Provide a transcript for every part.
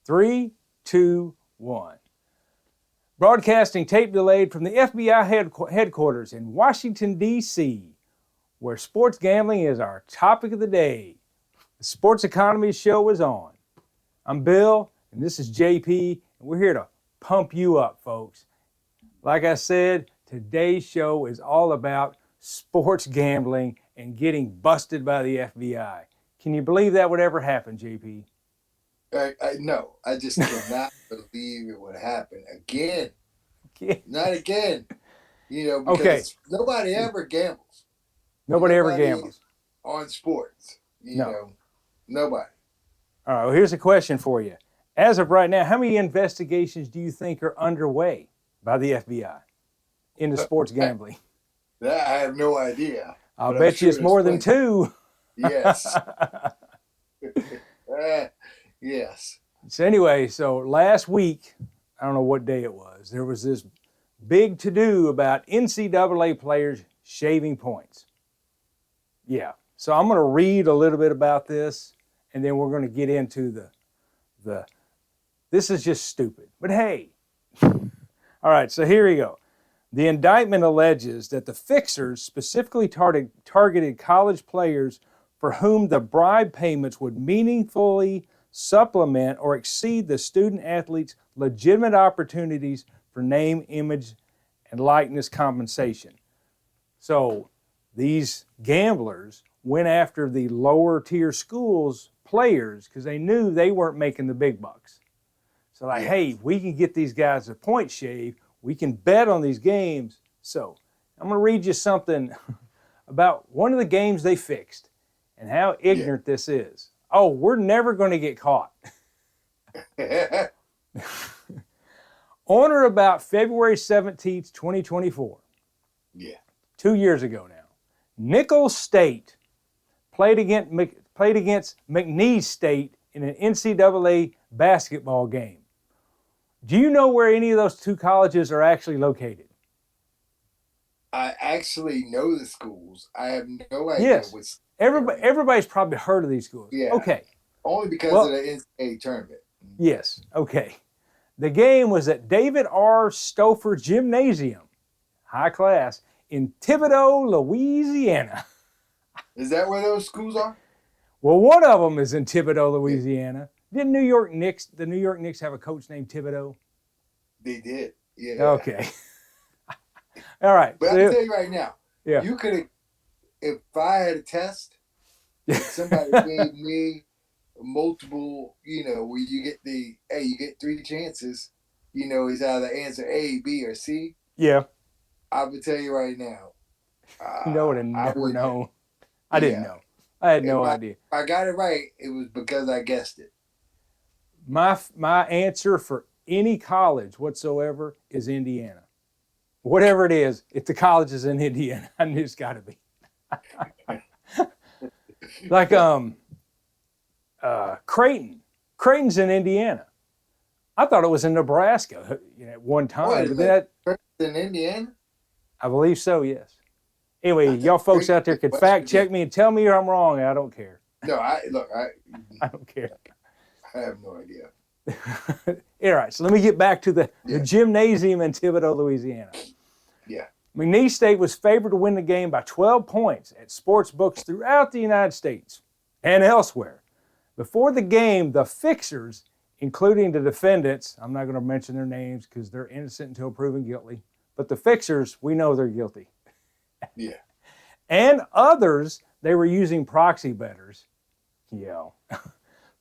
Three, two, one. Broadcasting tape delayed from the FBI headquarters in Washington, D.C., where sports gambling is our topic of the day. The Sports Economy Show is on. I'm Bill, and this is JP, and we're here to pump you up, folks. Like I said, today's show is all about sports gambling and getting busted by the FBI. Can you believe that would ever happen, JP? No, I just cannot believe it would happen again. Not again. Okay. Because nobody ever gambles. Nobody ever gambles. On sports. No. Nobody. All right, well, here's a question for you. As of right now, how many investigations do you think are underway by the FBI into sports gambling? I have no idea. I'll bet you it's more than two. Yes. Yes. So anyway, so last week, I don't know what day it was, there was this big to-do about NCAA players shaving points. Yeah, so I'm going to read a little bit about this, and then we're going to get into the this is just stupid. But hey, all right, so here we go. The indictment alleges that the fixers specifically targeted college players for whom the bribe payments would meaningfully supplement or exceed the student athlete's legitimate opportunities for name, image, and likeness compensation. So these gamblers went after the lower tier schools players because they knew they weren't making the big bucks. So like, hey, we can get these guys a point shave. We can bet on these games. So I'm going to read you something about one of the games they fixed and how ignorant this is. Oh, we're never going to get caught. On or about February 17th, 2024. Yeah. 2 years ago now. Nichols State played against McNeese State in an NCAA basketball game. Do you know where any of those two colleges are actually located? I actually know the schools. I have no idea. Yes. Everybody's probably heard of these schools. Yeah. Okay. Only because of the NCAA tournament. Yes. Okay. The game was at David R. Stouffer Gymnasium, high class, in Thibodaux, Louisiana. Is that where those schools are? Well, one of them is in Thibodaux, Louisiana. Didn't the New York Knicks have a coach named Thibodeau? They did. Yeah. Okay. All right. But I'll tell you right now, yeah. You could have, if I had a test, if somebody gave me multiple, where you get three chances, it's either answer A, B, or C. Yeah. I would tell you right now. I would have never known. I didn't know. I had no idea. If I got it right, it was because I guessed it. My answer for any college whatsoever is Indiana. Whatever it is, if the college is in Indiana, I knew it's got to be. Like Creighton. Creighton's in Indiana. I thought it was in Nebraska at one time. Wait, in Indiana? I believe so, yes. Anyway, y'all folks out there can fact check me and tell me I'm wrong. I don't care. No, I don't care. I have no idea. All right, so let me get back to the gymnasium in Thibodaux, Louisiana. Yeah. McNeese State was favored to win the game by 12 points at sports books throughout the United States and elsewhere. Before the game, the fixers, including the defendants, I'm not going to mention their names because they're innocent until proven guilty, but the fixers, we know they're guilty. Yeah. And others, they were using proxy bettors,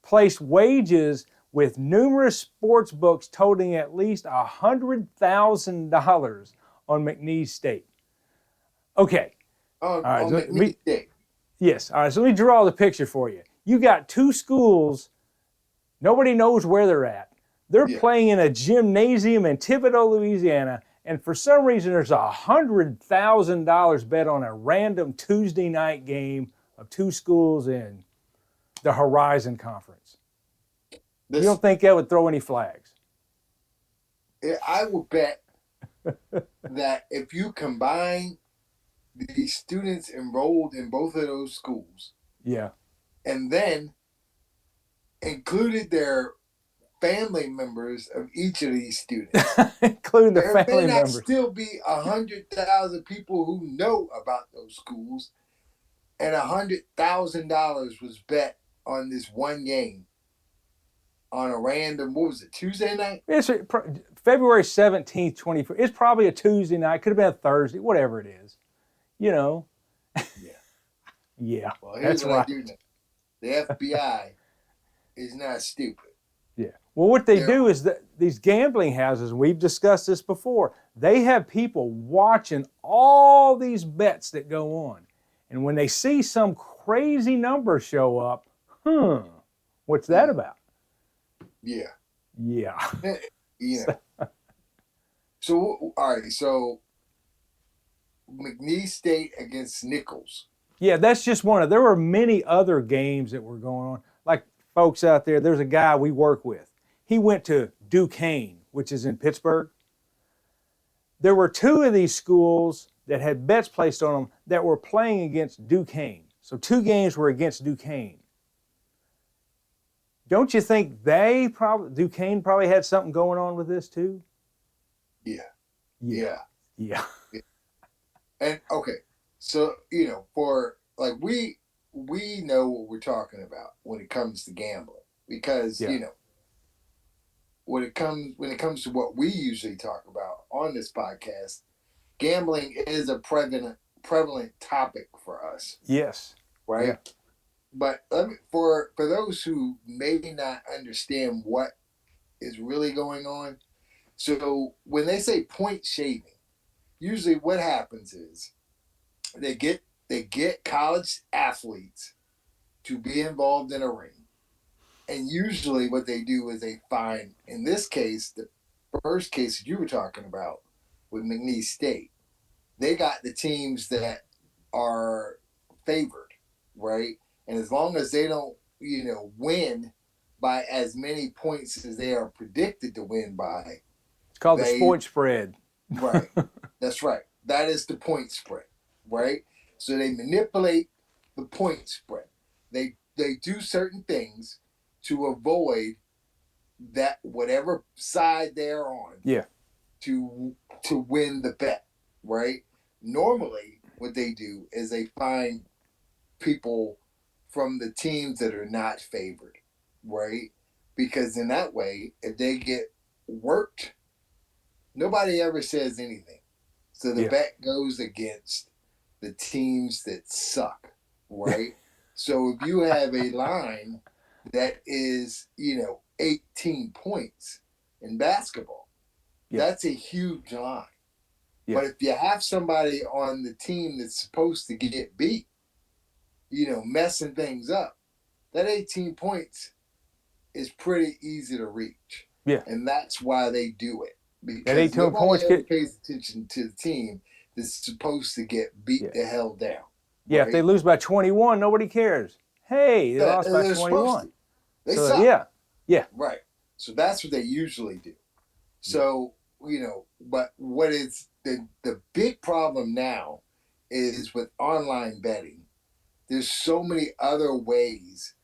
placed wagers with numerous sports books totaling at least $100,000 on McNeese State. Okay. All right. On McNeese State. Yes. All right. So let me draw the picture for you. You got two schools. Nobody knows where they're at. They're playing in a gymnasium in Thibodaux, Louisiana. And for some reason, there's $100,000 bet on a random Tuesday night game of two schools in the Horizon Conference. You don't think that would throw any flags? I would bet that if you combine the students enrolled in both of those schools, yeah, and then included their family members of each of these students. Including the There may family not members. still be 100,000 people who know about those schools, and $100,000 was bet on this one game on a random, what was it, Tuesday night? It's February 17th, 24th. It's probably a Tuesday night. Could have been a Thursday, whatever it is. You know. Yeah. Yeah, Well, here's that's what right. I do know. The FBI is not stupid. Yeah. Well, what they They're, do is that these gambling houses, and we've discussed this before, they have people watching all these bets that go on. And when they see some crazy number show up, what's that about? yeah. Yeah. You know. So, all right. So, McNeese State against Nichols. Yeah, that's just one of, there were many other games that were going on. Like folks out there, there's a guy we work with. He went to Duquesne, which is in Pittsburgh. There were two of these schools that had bets placed on them that were playing against Duquesne. So two games were against Duquesne. Don't you think Duquesne probably had something going on with this too? Yeah. Yeah. Yeah. And okay, so for like we know what we're talking about when it comes to gambling, because when it comes to what we usually talk about on this podcast, gambling is a prevalent topic for us. Yes. Right. Yeah. But for those who may not understand what is really going on, so when they say point shaving, usually what happens is they get college athletes to be involved in a ring, and usually what they do is they find, in this case, the first case that you were talking about with McNeese State, they got the teams that are favored, right? And as long as they don't, win by as many points as they are predicted to win by, it's called the point spread. Right. That's right. That is the point spread, right? So they manipulate the point spread. They do certain things to avoid that whatever side they're on. Yeah. To win the bet, right? Normally, what they do is they find people from the teams that are not favored, right? Because in that way, if they get worked, nobody ever says anything. So the bet goes against the teams that suck, right? So if you have a line that is, 18 points in basketball, that's a huge line. Yeah. But if you have somebody on the team that's supposed to get beat, messing things up, that 18 points is pretty easy to reach. Yeah. And that's why they do it. Because nobody ever pays attention to the team that's supposed to get beat the hell down. Yeah, right? If they lose by 21, nobody cares. Hey, they lost by 21. They suck. Yeah. Right. So that's what they usually do. So, but what is the big problem now is with online betting, there's so many other ways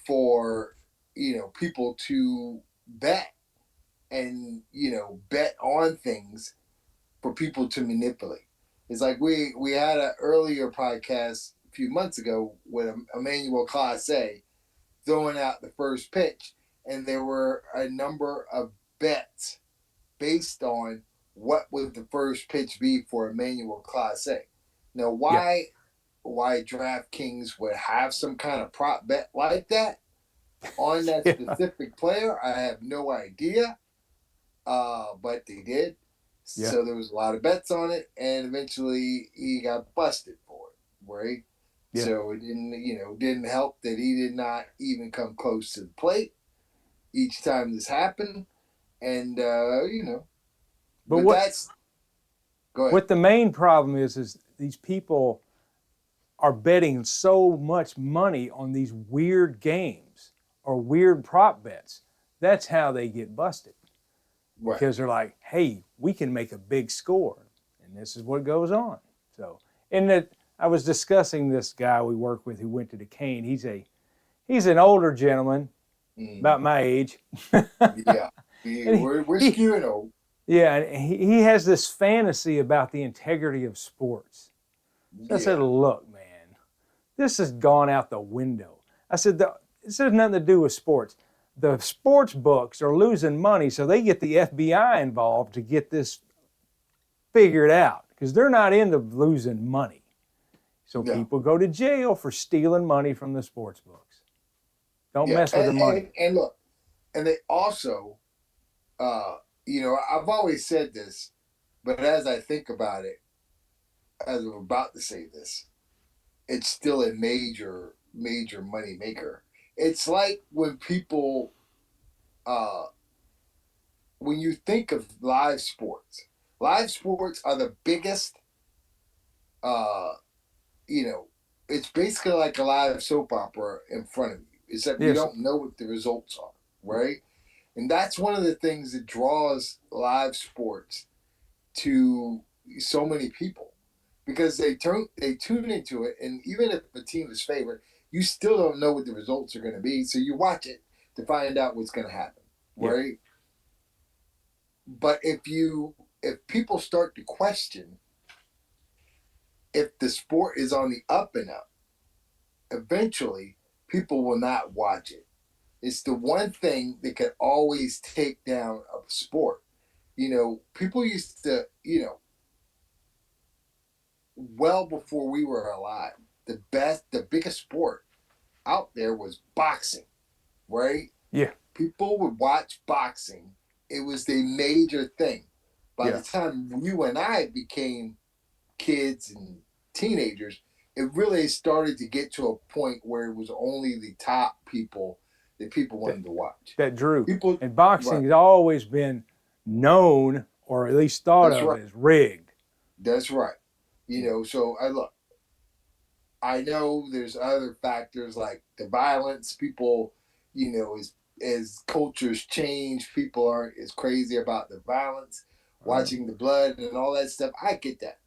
for, people to bet and, bet on things for people to manipulate. It's like we had an earlier podcast a few months ago with Emmanuel Classe throwing out the first pitch, and there were a number of bets based on what would the first pitch be for Emmanuel Classe. Now, why DraftKings would have some kind of prop bet like that on that specific player, I have no idea. But they did. Yeah. So there was a lot of bets on it, and eventually he got busted for it, right? Yeah. So it didn't help that he did not even come close to the plate each time this happened, and But that's. Go ahead. What the main problem is these people are betting so much money on these weird games or weird prop bets. That's how they get busted. Right. Because they're like, hey, we can make a big score. And this is what goes on. So, I was discussing this guy we work with who went to Duquesne. He's an older gentleman, about my age. Yeah. Yeah, And we're he skewing old. yeah, and he has this fantasy about the integrity of sports. So I said, Yeah. look, man, this has gone out the window. I said, this has nothing to do with sports. The sports books are losing money, so they get the FBI involved to get this figured out because they're not into losing money. So No. people go to jail for stealing money from the sports books. Don't Yeah. mess with the money. And look, and they also, uh, I've always said this, but as I think about it, as I'm about to say this, it's still a major, major money maker. It's like uh, when you think of live sports are the biggest, uh, you know, it's basically like a live soap opera in front of you, except you Yes, don't know what the results are, right? And that's one of the things that draws live sports to so many people because they tune into it, and even if the team is favored, you still don't know what the results are going to be, so you watch it to find out what's going to happen, yeah, right? But if people start to question if the sport is on the up and up, eventually people will not watch it. It's the one thing that can always take down a sport. People used to, well before we were alive, the biggest sport out there was boxing, right? yeah, People would watch boxing. It was the major thing. By yeah. the time you and I became kids and teenagers, it really started to get to a point where it was only the top people that people That, wanted to watch. that drew. People, And right? boxing has always been known, or at least thought That's of, right. as rigged. That's right. Yeah, So I look. I know there's other factors like the violence. People, as cultures change, people aren't as crazy about the violence, watching the blood and all that stuff. I get that.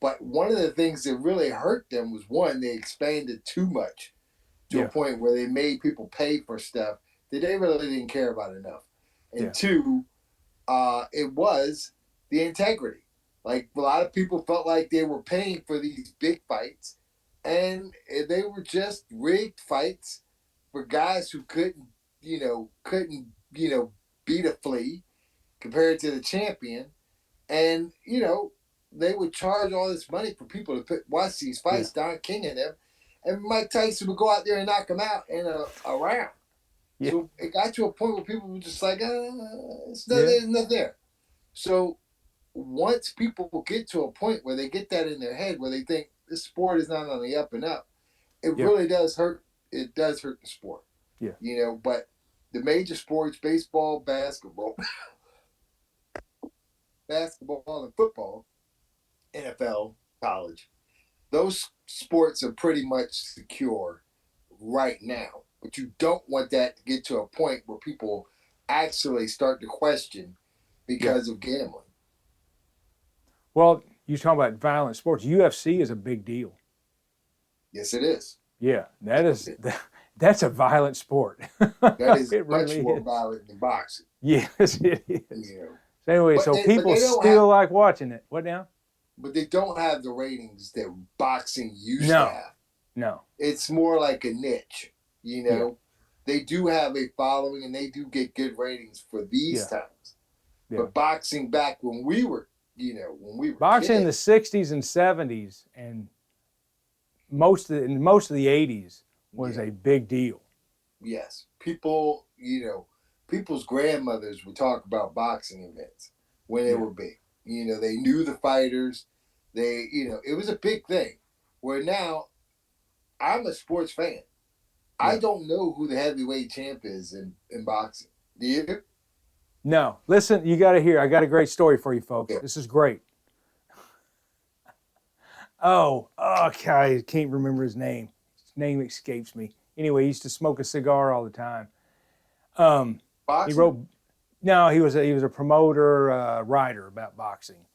But one of the things that really hurt them was one, they expanded too much to a yeah, point where they made people pay for stuff that they really didn't care about enough. And yeah, two, it was the integrity. Like a lot of people felt like they were paying for these big fights, and they were just rigged fights for guys who couldn't beat a flea compared to the champion, and they would charge all this money for people to watch these yeah, fights. Don King and them, and Mike Tyson would go out there and knock them out in a round. yeah, So it got to a point where people were just like, yeah, there's nothing there. So once people get to a point where they get that in their head, where they think this sport is not on the up and up, it yeah, really does hurt. It does hurt the sport, yeah. But the major sports, baseball, basketball, and football, NFL, college, those sports are pretty much secure right now. But you don't want that to get to a point where people actually start to question Yeah. because of gambling. Well, you talk about violent sports. UFC is a big deal. Yes, it is. Yeah, that's a violent sport. That is It much really more is. violent than boxing. Yes, it is. You know, So anyway, but so they people don't have still like watching it. What now? but they don't have the ratings that boxing used to No, have. no. It's more like a niche. You Yeah, know, they do have a following and they do get good ratings for these yeah, times. yeah. But boxing back when we were, when we were Boxing in the kids, '60s and '70s and most of the '80s was yeah, a big deal. yes, people's grandmothers would talk about boxing events when they Yeah, were big. They knew the fighters. It was a big thing. Where now I'm a sports fan. I yeah. don't know who the heavyweight champ is in boxing. Do you? No, listen, you got to hear. I got a great story for you, folks. Yeah. This is great. Oh, okay. I can't remember his name. His name escapes me. Anyway, he used to smoke a cigar all the time. Um, he Boxing? wrote. No, he was a promoter, writer about boxing,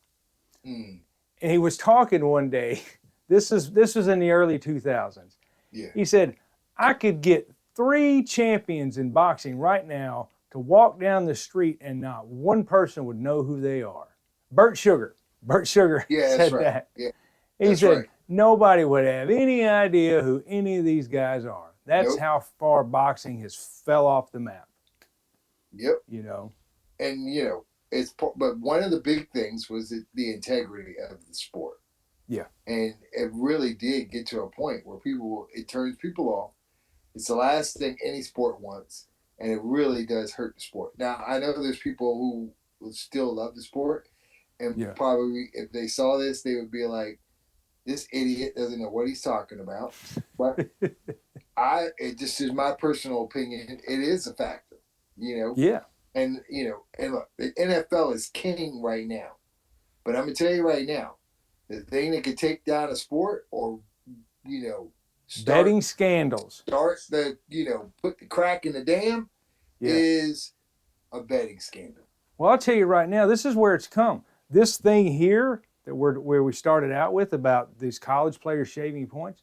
Mm, and he was talking one day. This was in the early 2000s. yeah. He said, "I could get 3 champions in boxing right now to walk down the street and not one person would know who they are. Bert Sugar Yeah, that's said right. that. Yeah, He that's said right. nobody would have any idea who any of these guys are. That's Nope. how far boxing has fell off the map. Yep. You know. And but one of the big things was the integrity of the sport. Yeah. And it really did get to a point where it turns people off. It's the last thing any sport wants, and it really does hurt the sport. Now, I know there's people who will still love the sport, and Yeah. probably if they saw this, they would be like, "This idiot doesn't know what he's talking about." But it just is my personal opinion. It is a factor, Yeah. and and look, the NFL is king right now. But I'm gonna tell you right now, the thing that could take down a sport or Betting scandals. start the put the crack in the dam is a betting scandal. Well, I'll tell you right now, this is where it's come. This thing here that where we started out with about these college players shaving points,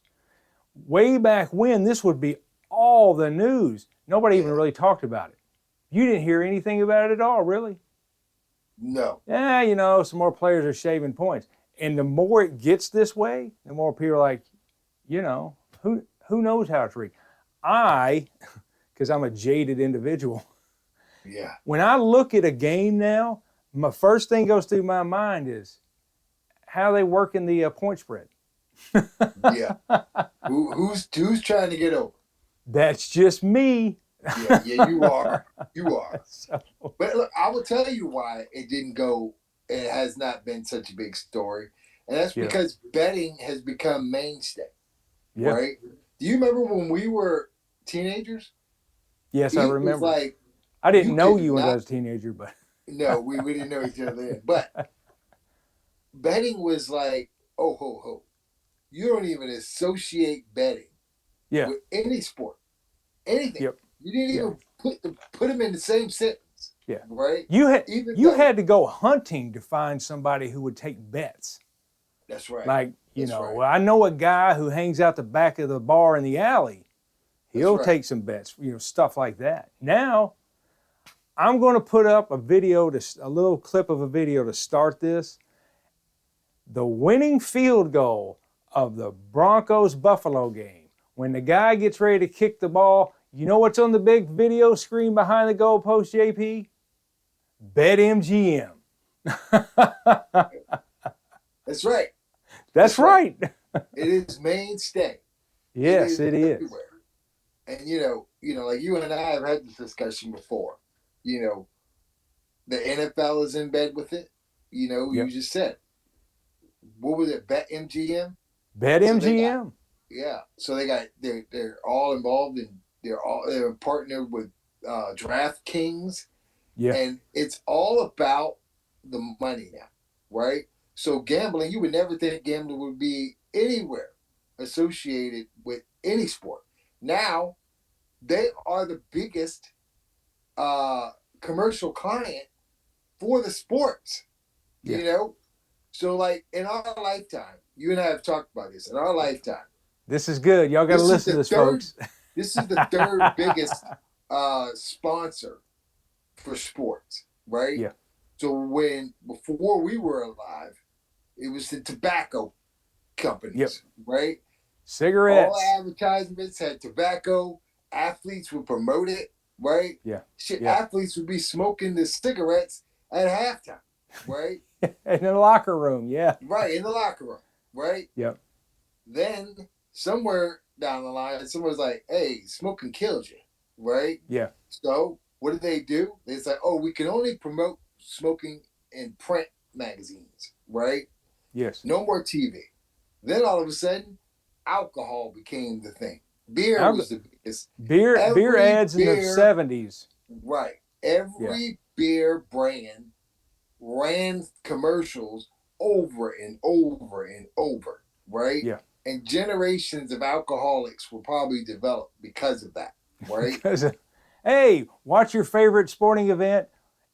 way back when, this would be all the news. Nobody even really talked about it. You didn't hear anything about it at all, really? No. Yeah, some more players are shaving points. And the more it gets this way, the more people are like, who knows how it's rigged? Because I'm a jaded individual. Yeah. When I look at a game now, my first thing goes through my mind is how they working the point spread. Yeah. Who's trying to get over? That's just me. Yeah, you are. You are. But look, I will tell you why it didn't go. It has not been such a big story, and that's because betting has become mainstay. Yeah. Right? Do you remember when we were teenagers? Yes, I remember. Like, I didn't know you when I was a teenager, but no, we didn't know each other then. But betting was like, oh ho ho, you don't even associate betting with any sport, anything. Yep. You didn't even put them in the same sentence. Yeah. Right? You had to go hunting to find somebody who would take bets. That's right. Like, well, I know a guy who hangs out the back of the bar in the alley. He'll take some bets, stuff like that. Now, I'm going to put up a little clip of a video to start this. The winning field goal of the Broncos-Buffalo game. When the guy gets ready to kick the ball, you know what's on the big video screen behind the goalpost, JP? BetMGM. That's right. That's right. It is mainstay. Yes, it is. Everywhere. And like you and I have had this discussion before. The NFL is in bed with it. You just said. What was it? BetMGM? BetMGM. So they're all involved and they're partnered with DraftKings. Yeah. And it's all about the money now, right? So gambling, you would never think gambling would be anywhere associated with any sport. Now, they are the biggest commercial client for the sports, So, like, in our lifetime, you and I have talked about this, in our lifetime. This is good. Y'all got to listen to this, folks. This is the third biggest sponsor for sports, right? Yeah. So before we were alive, it was the tobacco companies, right? Cigarettes. All advertisements had tobacco. Athletes would promote it, right? Yeah. Athletes would be smoking the cigarettes at halftime, right? In the locker room, yeah. Right, in the locker room, right? Yep. Then somewhere down the line, someone's like, hey, smoking kills you, right? Yeah. So what did they do? They said, oh, we can only promote smoking in print magazines, right? Yes. No more TV. Then all of a sudden, alcohol became the thing. Beer was the biggest. Beer ads in the 70s. Right. Every beer brand ran commercials over and over and over, right? Yeah. And generations of alcoholics were probably developed because of that, right? Hey, watch your favorite sporting event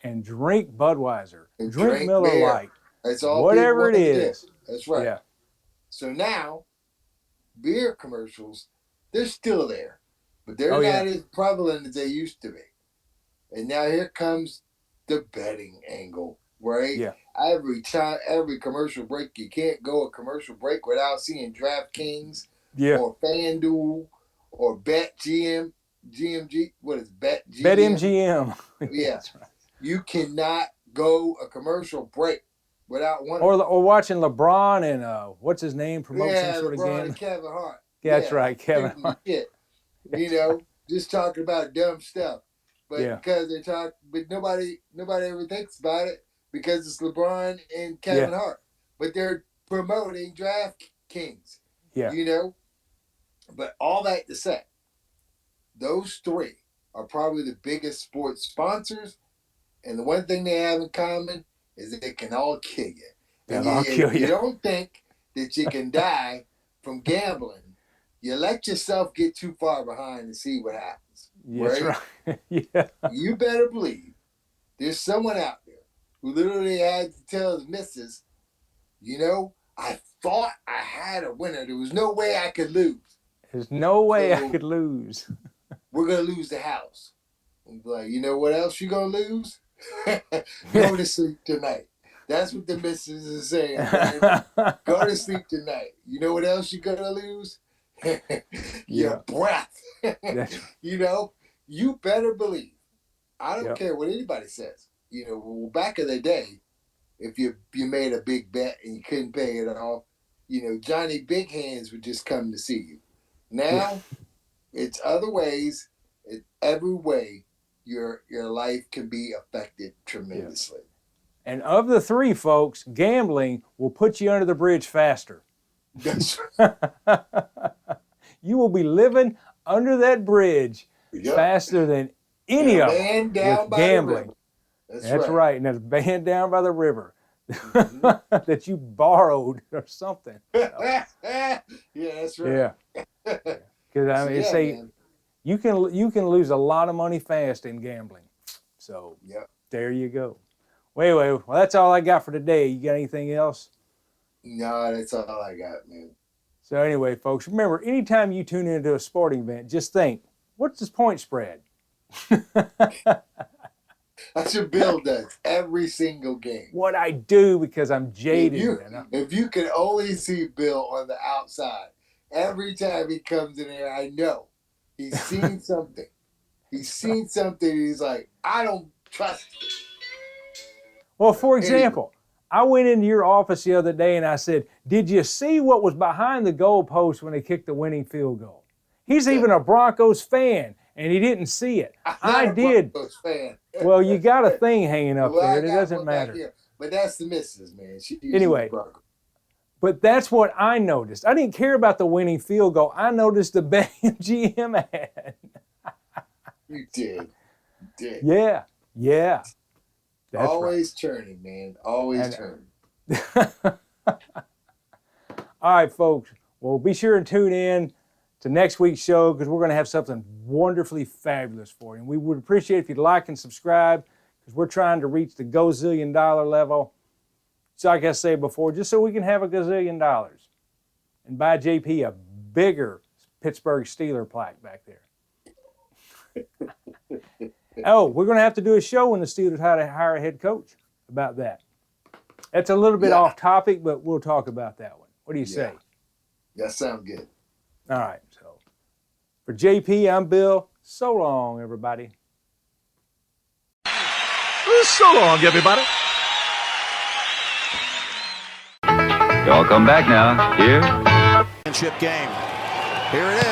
and drink Budweiser. Drink Miller beer. Lite. That's all. Whatever it is. That's right. Yeah. So now, beer commercials, they're still there. but they're Oh, yeah. not as prevalent as they used to be. And now here comes the betting angle, right? Yeah. Every commercial break, you can't go a commercial break without seeing DraftKings Yeah. or FanDuel or GMG. What is BetGM? BetMGM. Yeah. That's right. You cannot go a commercial break without one. Or watching LeBron and what's his name promote some sort of LeBron game. and Kevin Hart. Yeah, that's right, Kevin Hart. Shit. You know, just talking about dumb stuff. But Yeah. because they talk, but nobody ever thinks about it because it's LeBron and Kevin Hart. But they're promoting DraftKings. Yeah. You know? But all that to say, those three are probably the biggest sports sponsors. And the one thing they have in common is that they can all kill you. And They'll all kill you. You don't think that you can die from gambling. You let yourself get too far behind and see what happens. That's right. Yeah. You better believe there's someone out there who literally had to tell his missus, you know, I thought I had a winner. There was no way I could lose. There's no way I could lose. We're going to lose the house. And be like, you know what else you're going to lose? Go to sleep tonight. That's what the missus is saying. Go to sleep tonight. You know what else you're going to lose? Your breath. You know, you better believe. I don't care what anybody says. You know, well, back in the day, if you made a big bet and you couldn't pay it off, you know, Johnny Big Hands would just come to see you. Now, it's other ways. It's every way your life can be affected tremendously. And of the three, folks, gambling will put you under the bridge faster. That's right. You will be living under that bridge faster than any of them with gambling. That's right. And that's banned down by the river that you borrowed or something. Yeah, that's right. Yeah. Because I mean, man. You can lose a lot of money fast in gambling. So there you go. Well, that's all I got for today. You got anything else? No, that's all I got, man. So anyway, folks, remember, anytime you tune into a sporting event, just think, what's this point spread? That's what Bill does every single game. What I do because I'm jaded. If you could only see Bill on the outside, every time he comes in there, I know he's seen something. He's seen something. He's like, I don't trust it. Well, for example, I went into your office the other day and I said, did you see what was behind the goalpost when they kicked the winning field goal? He's even a Broncos fan, and he didn't see it. I did. Broncos fan. Well, you got a thing hanging up there. It doesn't matter. But that's the missus, man. Anyway, but that's what I noticed. I didn't care about the winning field goal. I noticed the BetMGM ad. You did. You did. Yeah. That's always churning, man. Always churning. All right, folks. Well, be sure and tune in to next week's show because we're going to have something wonderfully fabulous for you. And we would appreciate if you'd like and subscribe because we're trying to reach the gazillion dollar level. So like I said before, just so we can have a gazillion dollars and buy JP a bigger Pittsburgh Steeler plaque back there. Oh, we're going to have to do a show when the Steelers how to hire a head coach about that. That's a little bit off topic, but we'll talk about that one. What do you say? That sounds good. All right. So for JP, I'm Bill. So long, everybody. So long, everybody. Y'all come back now. Here. Championship game. Here it is.